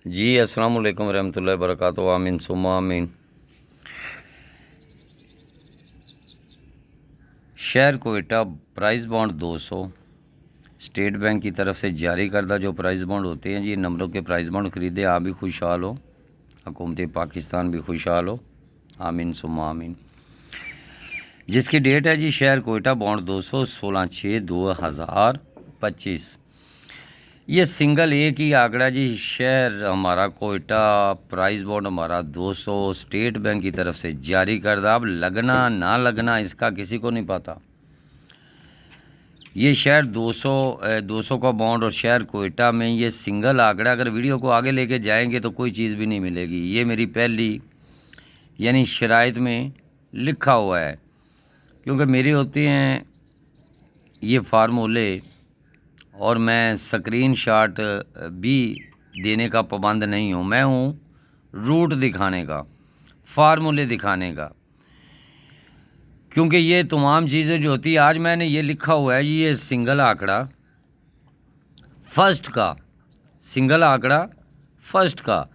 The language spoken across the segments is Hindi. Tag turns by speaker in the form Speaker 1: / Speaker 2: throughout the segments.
Speaker 1: जी अस्सलाम वालेकुम रहमतुल्लाहि व बरकातहू। आमीन सुम्मा आमीन। शहर Quetta price bond 200 state bank की तरफ से जारी करदा जो प्राइस बॉन्ड होते हैं जी, नंबरों के प्राइस बॉन्ड ख़रीदे, आप भी खुशहाल हो, हुकूमत पाकिस्तान भी खुशहाल हो, आमीन सुम्मा आमीन। जिसकी डेट है जी शहर कोयटा बॉन्ड 200 16/6/2025। ये सिंगल एक ही आंकड़ा जी, शहर हमारा कोयटा, प्राइस बॉन्ड हमारा 200 स्टेट बैंक की तरफ से जारी करदा। अब लगना ना लगना इसका किसी को नहीं पता। ये शहर 200 का बॉन्ड और शहर कोयटा में ये सिंगल आंकड़ा, अगर वीडियो को आगे लेके जाएंगे तो कोई चीज़ भी नहीं मिलेगी। ये मेरी पहली यानी शराइत में लिखा हुआ है, क्योंकि मेरे होते हैं ये फार्मूले और मैं स्क्रीन शॉट भी देने का पाबंद नहीं हूँ। मैं हूँ रूट दिखाने का, फार्मूले दिखाने का, क्योंकि ये तमाम चीज़ें जो होती है, आज मैंने ये लिखा हुआ है ये सिंगल आंकड़ा फर्स्ट का, सिंगल आंकड़ा फर्स्ट का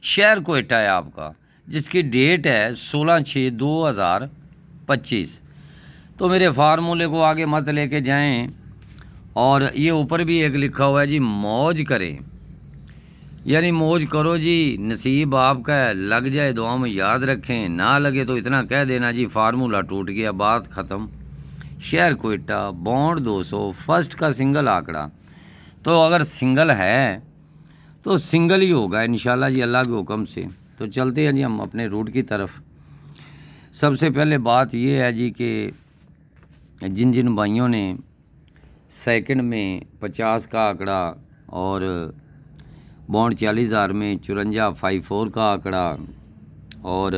Speaker 1: शहर कोयटा है आपका, जिसकी डेट है 16/6/2025। तो मेरे फार्मूले को आगे मत लेके जाएं। और ये ऊपर भी एक लिखा हुआ है जी, मौज करें, यानी मौज करो जी, नसीब आपका है, लग जाए दुआ में याद रखें, ना लगे तो इतना कह देना जी फार्मूला टूट गया, बात ख़त्म। शहर कोयटा बॉन्ड 200 फर्स्ट का सिंगल आंकड़ा, तो अगर सिंगल है तो सिंगल ही होगा इंशाल्लाह जी, अल्लाह के हुक्म से। तो चलते हैं जी हम अपने रूट की तरफ। सबसे पहले बात ये है जी कि जिन जिन भाइयों ने सेकंड में 50 का आंकड़ा और बॉन्ड 40,000 में 5454 का आंकड़ा और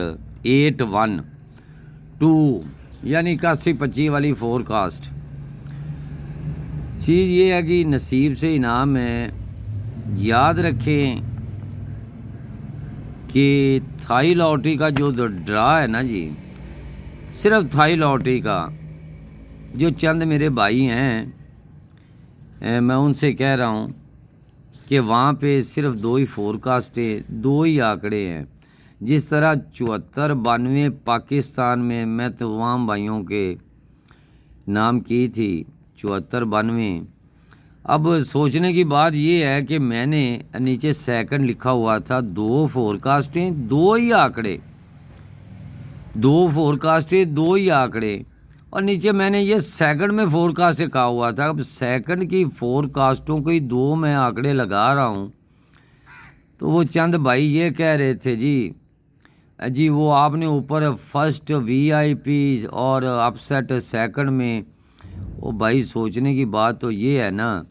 Speaker 1: 812 यानी 8125 वाली फोरकास्ट, चीज़ ये है कि नसीब से इनाम है। याद रखें कि थाई लॉटरी का जो ड्रा है ना जी, सिर्फ थाई लॉटरी का, जो चंद मेरे भाई हैं मैं उनसे कह रहा हूँ कि वहाँ पे सिर्फ 2 ही फोरकास्टें, 2 ही आंकड़े हैं। जिस तरह 74-92 पाकिस्तान में मैं तमाम भाइयों के नाम की थी, 74-92। अब सोचने की बात ये है कि मैंने नीचे सेकंड लिखा हुआ था, 2 फोरकास्टें 2 ही आंकड़े, 2 फोरकास्टें 2 ही आंकड़े, और नीचे मैंने ये सेकंड में फोरकास्ट कहा हुआ था। अब सेकंड की फोरकास्टों को ही 2 मैं आंकड़े लगा रहा हूँ। तो वो चंद भाई ये कह रहे थे जी वो आपने ऊपर फर्स्ट वीआईपी और अपसेट सेकंड में। वो भाई सोचने की बात तो ये है ना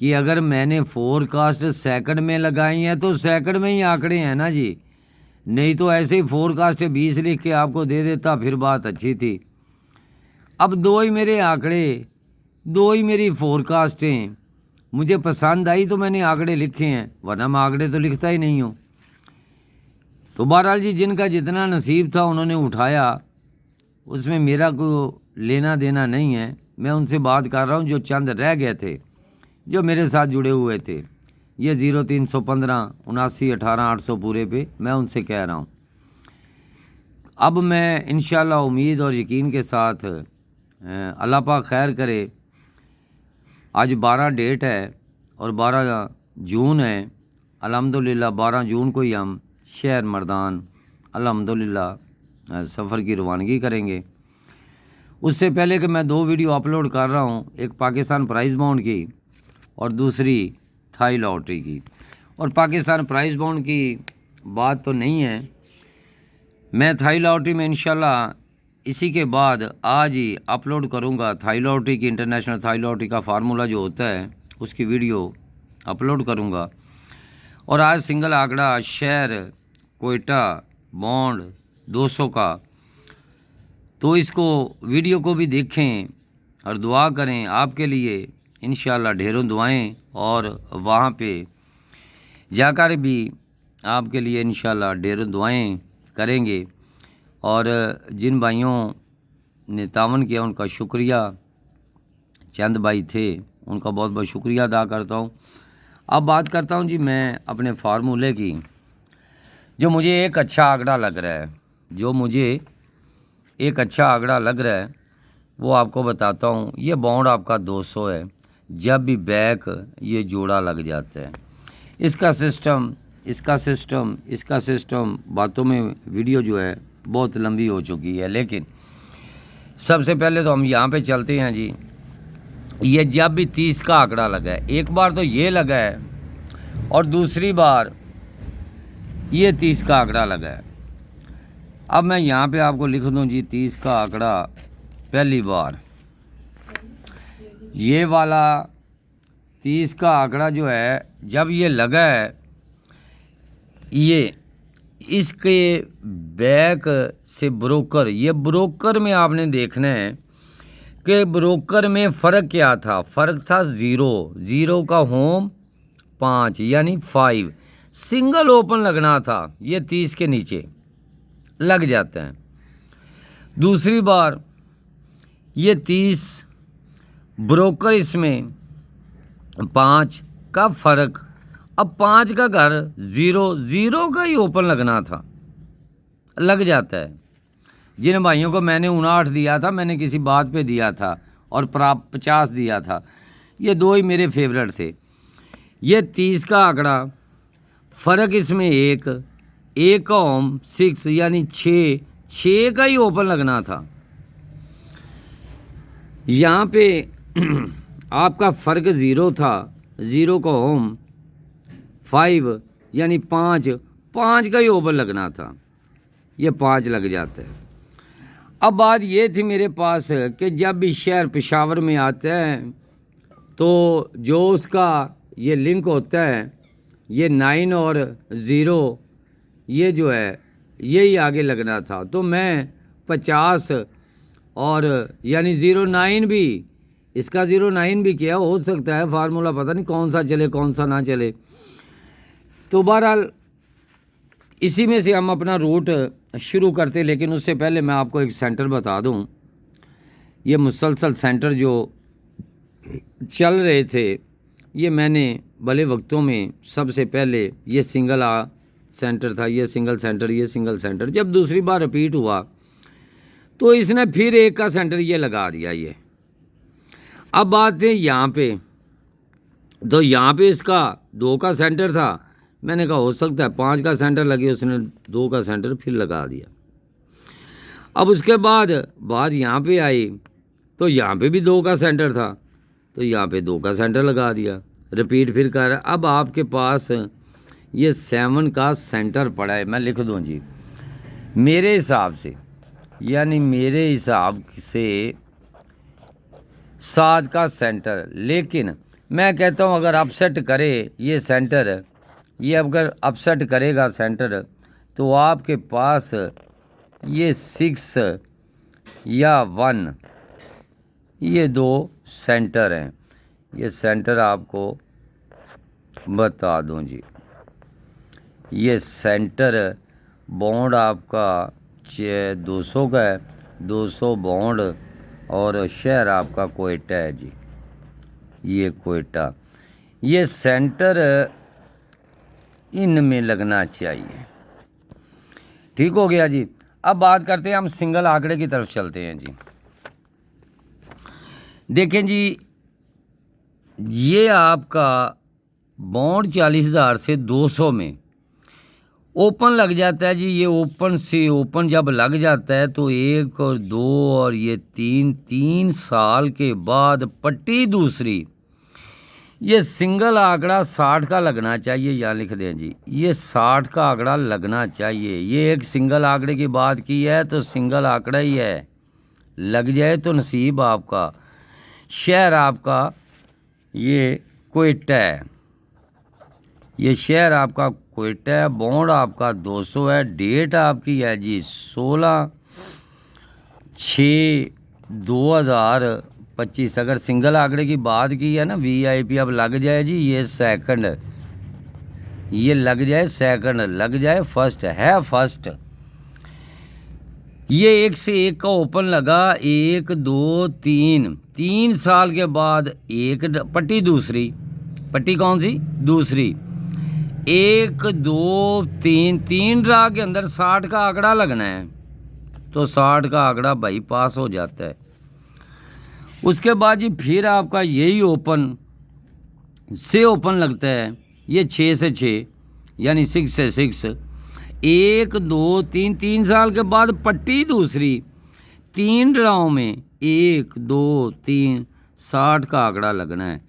Speaker 1: कि अगर मैंने फोरकास्ट सेकंड में लगाई है तो सेकंड में ही आंकड़े हैं ना जी, नहीं तो ऐसे ही फोरकास्ट 20 लिख के आपको दे देता, फिर बात अच्छी थी। अब 2 ही मेरे आंकड़े, 2 ही मेरी फोरकास्टें, मुझे पसंद आई तो मैंने आंकड़े लिखे हैं, वरना मैं आंकड़े तो लिखता ही नहीं हूँ। तो बहरहाल जी जिनका जितना नसीब था उन्होंने उठाया, उसमें मेरा कोई लेना देना नहीं है। मैं उनसे बात कर रहा हूँ जो चंद रह गए थे, जो मेरे साथ जुड़े हुए थे, ये 0315 79 18 800 पूरे पे, मैं उनसे कह रहा हूँ। अब मैं इंशाल्लाह उम्मीद और यकीन के साथ, अल्लाह पाक खैर करे, आज 12 डेट है और 12 जून है। अल्हम्दुलिल्लाह 12 जून को ही हम शहर मर्दान अल्हम्दुलिल्लाह सफ़र की रवानगी करेंगे। उससे पहले कि मैं 2 वीडियो अपलोड कर रहा हूँ, एक पाकिस्तान प्राइस बॉन्ड की और दूसरी थाई लॉटरी की। और पाकिस्तान प्राइस बॉन्ड की बात तो नहीं है, मैं थाई लॉटरी में इंशाल्लाह इसी के बाद आज ही अपलोड करूंगा। थाई लॉटरी की, इंटरनेशनल थाई लॉटरी का फार्मूला जो होता है उसकी वीडियो अपलोड करूंगा। और आज सिंगल आंकड़ा शहर कोयटा बॉन्ड 200 का, तो इसको वीडियो को भी देखें और दुआ करें आपके लिए, इंशाल्लाह ढेरों दुआएं, और वहाँ पे जाकर भी आपके लिए इंशाल्लाह ढेरों दुआएं करेंगे। और जिन भाइयों ने तावन किया उनका शुक्रिया, चंद भाई थे उनका बहुत बहुत शुक्रिया अदा करता हूँ। अब बात करता हूँ जी मैं अपने फार्मूले की। जो मुझे एक अच्छा आंकड़ा लग रहा है, जो मुझे एक अच्छा आंकड़ा लग रहा है वो आपको बताता हूँ। ये बाउंड आपका 200 है। जब भी बैक ये जोड़ा लग जाता है, इसका सिस्टम बातों में वीडियो जो है बहुत लंबी हो चुकी है, लेकिन सबसे पहले तो हम यहाँ पे चलते हैं जी। ये जब भी 30 का आंकड़ा लगा है, एक बार तो ये लगा है और दूसरी बार ये 30 का आंकड़ा लगा है। अब मैं यहाँ पे आपको लिख दूँ जी 30 का आंकड़ा पहली बार, ये वाला 30 का आंकड़ा जो है जब ये लगा है, ये इसके बैक से ब्रोकर, ये ब्रोकर में आपने देखना है कि ब्रोकर में फ़र्क क्या था। फ़र्क था 0 का होम 5 यानी 5, सिंगल ओपन लगना था, ये 30 के नीचे लग जाता है। दूसरी बार ये 30 ब्रोकर, इसमें 5 का फ़र्क, अब 5 का घर 0 का ही ओपन लगना था, लग जाता है। जिन भाइयों को मैंने 59 दिया था, मैंने किसी बात पे दिया था, और 50 दिया था, ये दो ही मेरे फेवरेट थे। ये 30 का आंकड़ा, फ़र्क इसमें एक का होम 6 यानी 6 का ही ओपन लगना था। यहाँ पे आपका फ़र्क 0 था, 0 का होम 5 यानी 5 का ही ओपन लगना था, ये 5 लग जाता है। अब बात ये थी मेरे पास कि जब भी शहर पेशावर में आता है तो जो उसका ये लिंक होता है, ये 9 और 0, ये जो है यही आगे लगना था। तो मैं 50 और यानी 09 भी, इसका 09 भी किया हो सकता है, फार्मूला पता नहीं कौन सा चले कौन सा ना चले। तो बहरहाल इसी में से हम अपना रूट शुरू करते, लेकिन उससे पहले मैं आपको एक सेंटर बता दूं। ये मुसलसल सेंटर जो चल रहे थे, ये मैंने भले वक्तों में सबसे पहले ये सिंगल सेंटर था, ये सिंगल सेंटर, ये सिंगल सेंटर। जब दूसरी बार रिपीट हुआ तो इसने फिर एक का सेंटर ये लगा दिया। ये अब बात है यहाँ पे, तो यहाँ पे इसका 2 का सेंटर था, मैंने कहा हो सकता है 5 का सेंटर लगे, उसने 2 का सेंटर फिर लगा दिया। अब उसके बाद बात यहाँ पे आई तो यहाँ पे भी 2 का सेंटर था, तो यहाँ पे 2 का सेंटर लगा दिया, रिपीट फिर कर। अब आपके पास ये 7 का सेंटर पड़ा है, मैं लिख दूँ जी मेरे हिसाब से, यानी मेरे हिसाब से 7 का सेंटर। लेकिन मैं कहता हूँ अगर अपसेट करे ये सेंटर, ये अगर अपसेट करेगा सेंटर, तो आपके पास ये 6 या 1, ये 2 सेंटर हैं। ये सेंटर आपको बता दूं जी, ये सेंटर बॉन्ड आपका 200 का है, 200 बॉन्ड, और शहर आपका कोयटा है जी, ये कोयटा। ये सेंटर इनमें लगना चाहिए। ठीक हो गया जी। अब बात करते हैं, हम सिंगल आंकड़े की तरफ चलते हैं जी। देखें जी, ये आपका बॉन्ड 40,000 से 200 में ओपन लग जाता है जी। ये ओपन से ओपन जब लग जाता है तो 1 और 2 और ये 3 साल के बाद पट्टी दूसरी, ये सिंगल आंकड़ा 60 का लगना चाहिए। यहाँ लिख दें जी, ये 60 का आंकड़ा लगना चाहिए। ये एक सिंगल आंकड़े की बात की है तो सिंगल आंकड़ा ही है, लग जाए तो नसीब आपका। शहर आपका ये कोयटा है, ये शहर आपका कोयटा है, बॉन्ड आपका 200 है, डेट आपकी है जी 16/6/2025। अगर सिंगल आंकड़े की बात की है ना, VIP अब लग जाए जी, ये सेकंड, ये लग जाए सेकंड, लग जाए फर्स्ट है, फर्स्ट। ये 1 से 1 का ओपन लगा, 1 2 3 साल के बाद एक पट्टी दूसरी, पट्टी कौन सी? दूसरी। 1 2 3, 3 ड्रा के अंदर 60 का आंकड़ा लगना है, तो 60 का आंकड़ा भाई पास हो जाता है। उसके बाद जी फिर आपका यही ओपन से ओपन लगता है, ये 6 से 6 यानी 6 से 6। 1 2 3, 3 साल के बाद पट्टी दूसरी, 3 ड्राओं में 1 2 3 60 का आंकड़ा लगना है।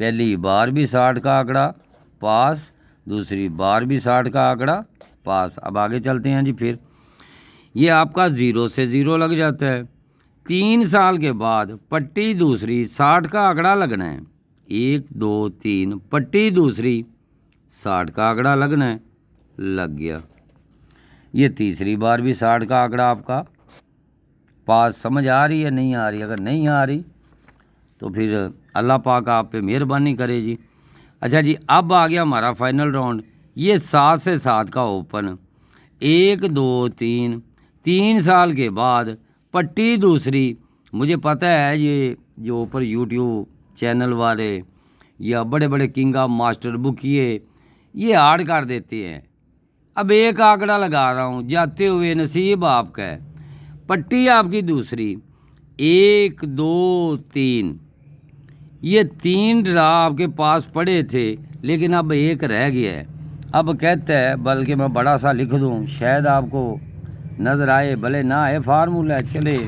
Speaker 1: पहली बार भी 60 का आंकड़ा पास, दूसरी बार भी 60 का आंकड़ा पास। अब आगे चलते हैं जी। फिर ये आपका 0 से 0 लग जाता है। 3 साल के बाद पट्टी दूसरी, 60 का आंकड़ा लगना है। 1 2 3 पट्टी दूसरी, 60 का आंकड़ा लगना है, लग गया। ये तीसरी बार भी 60 का आंकड़ा आपका पास। समझ आ रही है? नहीं आ रही? अगर नहीं आ रही तो फिर अल्लाह पाक आप पे मेहरबानी करे जी। अच्छा जी, अब आ गया हमारा फाइनल राउंड। ये 7 से 7 का ओपन, 1 2 3, 3 साल के बाद पट्टी दूसरी। मुझे पता है ये जो ऊपर यूट्यूब चैनल वाले या बड़े बड़े किंग ऑफ मास्टर बुकिए ये हार्ड कर देते हैं। अब एक आंकड़ा लगा रहा हूँ, जाते हुए नसीब आपका है। पट्टी आपकी दूसरी, 1 2 3, ये 3 ड्रा आपके पास पड़े थे, लेकिन अब एक रह गया है। अब कहता है, बल्कि मैं बड़ा सा लिख दूँ, शायद आपको नज़र आए, भले ना आए, फार्मूला चले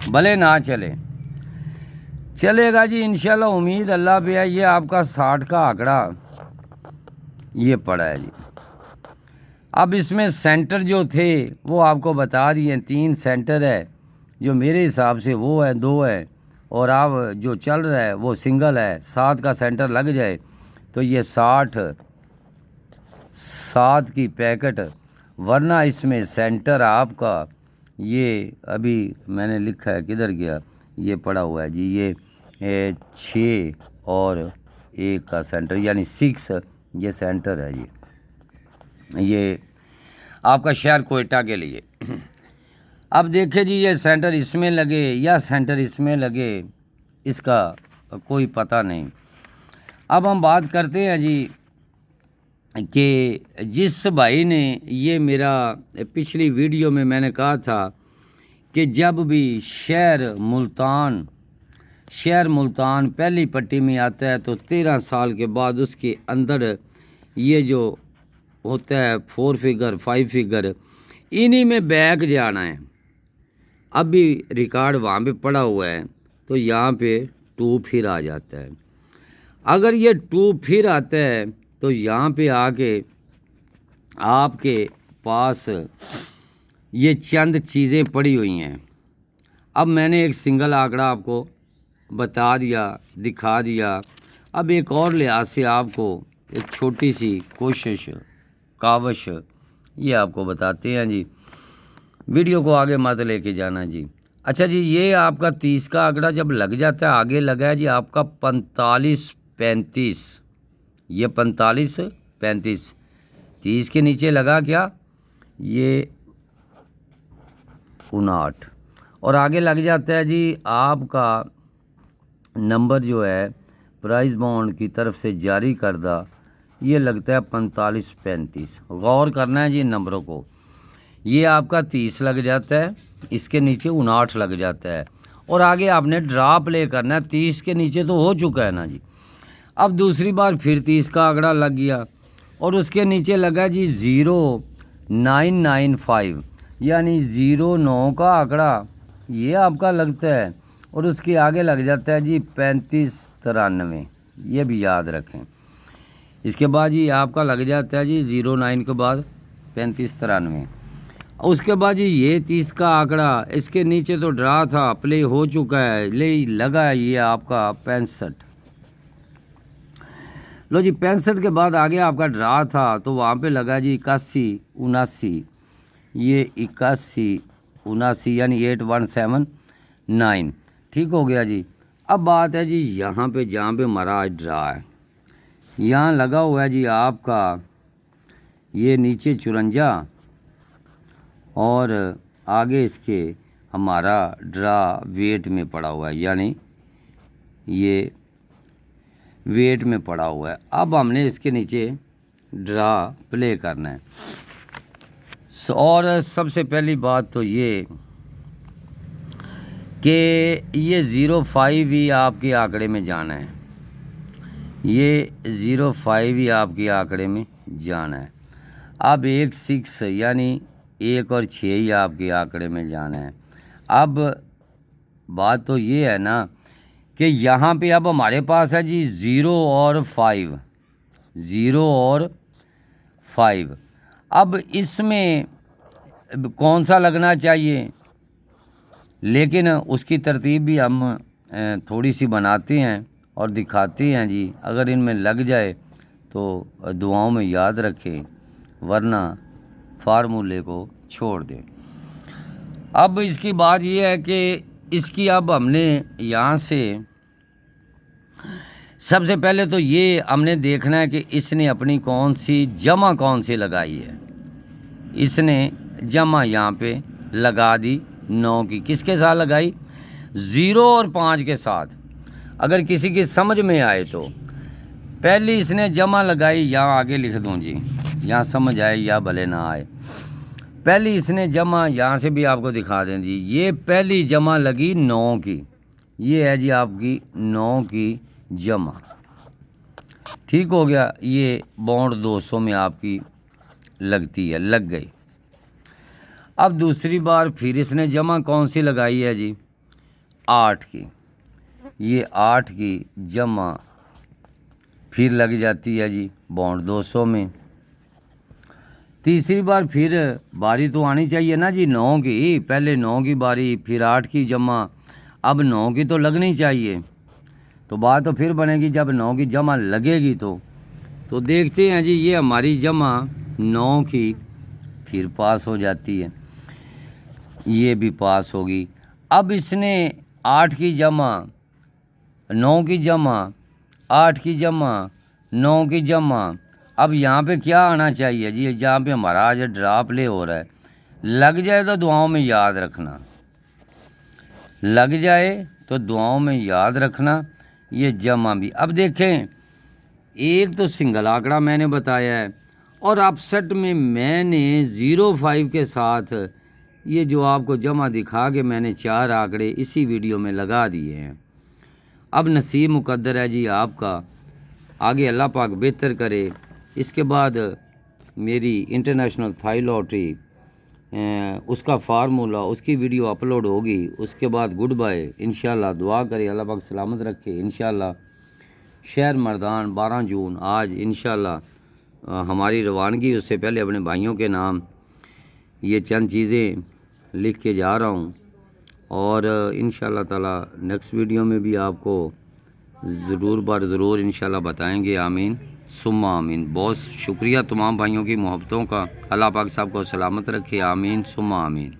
Speaker 1: भले ना चले, चलेगा जी इंशाल्लाह, उम्मीद अल्लाह पे है। ये आपका 60 का आंकड़ा ये पड़ा है जी। अब इसमें सेंटर जो थे वो आपको बता दिए, 3 सेंटर है जो मेरे हिसाब से वो है, 2 है, और अब जो चल रहा है वो सिंगल है। 7 का सेंटर लग जाए तो ये 60 7 की पैकेट, वरना इसमें सेंटर आपका ये अभी मैंने लिखा है, किधर गया, ये पड़ा हुआ है जी, ये 6 और 1 का सेंटर यानी 6 ये सेंटर है जी। ये आपका शहर कोयटा के लिए। अब देखिए जी, ये सेंटर इसमें लगे या सेंटर इसमें लगे, इसका कोई पता नहीं। अब हम बात करते हैं जी कि जिस भाई ने ये मेरा पिछली वीडियो में मैंने कहा था कि जब भी शहर मुल्तान पहली पट्टी में आता है तो 13 साल के बाद उसके अंदर ये जो होता है 4 फिगर 5 फिगर, इन्हीं में बैक जाना है। अब भी रिकॉर्ड वहाँ पे पड़ा हुआ है, तो यहाँ पे 2 फिर आ जाता है। अगर ये 2 फिर आता है तो यहाँ पे आके आपके पास ये चंद चीज़ें पड़ी हुई हैं। अब मैंने एक सिंगल आंकड़ा आपको बता दिया, दिखा दिया। अब एक और लिहाज से आपको एक छोटी सी कोशिश कावश ये आपको बताते हैं जी, वीडियो को आगे मत लेके जाना जी। अच्छा जी, ये आपका 30 का आंकड़ा जब लग जाता है, आगे लगा है जी आपका 45 35, ये 45 35, 30 के नीचे लगा क्या, ये 59, और आगे लग जाता है जी आपका नंबर जो है प्राइस बॉन्ड की तरफ से जारी करदा, ये लगता है 45 35। गौर करना है जी इन नंबरों को। ये आपका 30 लग जाता है, इसके नीचे 59 लग जाता है, और आगे आपने ड्रा प्ले करना है। 30 के नीचे तो हो चुका है ना जी। अब दूसरी बार फिर 30 का आंकड़ा लग गया, और उसके नीचे लगा जी 0995 यानी 09 का आंकड़ा ये आपका लगता है, और उसके आगे लग जाता है जी 35 93, ये भी याद रखें। इसके बाद जी आपका लग जाता है जी 09 के बाद 35 93। उसके बाद जी ये 30 का आंकड़ा, इसके नीचे तो ड्रा था, प्ले हो चुका है, ले लगा है ये आपका 65। लो जी 65 के बाद आगे आपका ड्रा था, तो वहाँ पे लगा जी 81 79, ये 81 79 यानी 8179, ठीक हो गया जी। अब बात है जी यहाँ पे, जहाँ पे हमारा आज ड्रा है, यहाँ लगा हुआ है जी आपका ये नीचे 54, और आगे इसके हमारा ड्रा वेट में पड़ा हुआ है, यानी ये वेट में पड़ा हुआ है। अब हमने इसके नीचे ड्रा प्ले करना है। और सबसे पहली बात तो ये कि ये 05 ही आपके आंकड़े में जाना है, ये 05 ही आपके आंकड़े में जाना है। अब 16 यानी 1 और 6 ही आपके आंकड़े में जाना है। अब बात तो ये है ना कि यहाँ पे अब हमारे पास है जी 0 और 5, 0 और 5। अब इसमें कौन सा लगना चाहिए, लेकिन उसकी तरतीब भी हम थोड़ी सी बनाते हैं और दिखाते हैं जी। अगर इनमें लग जाए तो दुआओं में याद रखें, वरना फार्मूले को छोड़ दें। अब इसकी बात यह है कि इसकी अब हमने यहाँ से सबसे पहले तो ये हमने देखना है कि इसने अपनी कौन सी जमा कौन सी लगाई है। इसने जमा यहाँ पे लगा दी 9 की। किसके साथ लगाई? 0 और 5 के साथ। अगर किसी की समझ में आए तो पहली इसने जमा लगाई, यहाँ आगे लिख दूँ जी, यहाँ समझ आए या भले ना आए। पहली इसने जमा, यहाँ से भी आपको दिखा दें जी, ये पहली जमा लगी 9 की। ये है जी आपकी 9 की जमा। ठीक हो गया। ये बॉन्ड 200 में आपकी लगती है, लग गई। अब दूसरी बार फिर इसने जमा कौन सी लगाई है जी? 8 की। ये 8 की जमा फिर लग जाती है जी बॉन्ड 200 में। तीसरी बार फिर बारी तो आनी चाहिए ना जी 9 की। पहले 9 की बारी, फिर 8 की जमा, अब 9 की तो लगनी चाहिए। तो बात तो फिर बनेगी जब 9 की जमा लगेगी तो देखते हैं जी। ये हमारी जमा 9 की फिर पास हो जाती है, ये भी पास होगी। अब इसने 8 की जमा, 9 की जमा, 8 की जमा, 9 की जमा। अब यहाँ पे क्या आना चाहिए जी? जहाँ पे हमारा आज ड्रा प्ले हो रहा है, लग जाए तो दुआओं में याद रखना, लग जाए तो दुआओं में याद रखना। ये जमा भी अब देखें, एक तो सिंगल आंकड़ा मैंने बताया है और अपसेट में मैंने 05 के साथ ये जो आपको जमा दिखा के मैंने 4 आंकड़े इसी वीडियो में लगा दिए हैं। अब नसीब मुकद्दर है जी आपका, आगे अल्लाह पाक बेहतर करे। इसके बाद मेरी इंटरनेशनल थाई लॉटरी उसका फार्मूला, उसकी वीडियो अपलोड होगी। उसके बाद गुड बाय इंशाल्लाह। दुआ करे अल्लाह पाक सलामत रखे इंशाल्लाह। शहर मर्दान 12 जून आज इंशाल्लाह हमारी रवानगी। उससे पहले अपने भाइयों के नाम ये चंद चीज़ें लिख के जा रहा हूँ और इंशाल्लाह ताला नेक्स्ट वीडियो में भी आपको ज़रूर इंशाल्लाह बताएंगे। आमीन सुम्मा आमीन। बहुत शुक्रिया तमाम भाइयों की मोहब्बतों का। अल्लाह पाक साहब को सलामत रखे। आमीन सुम्मा आमीन।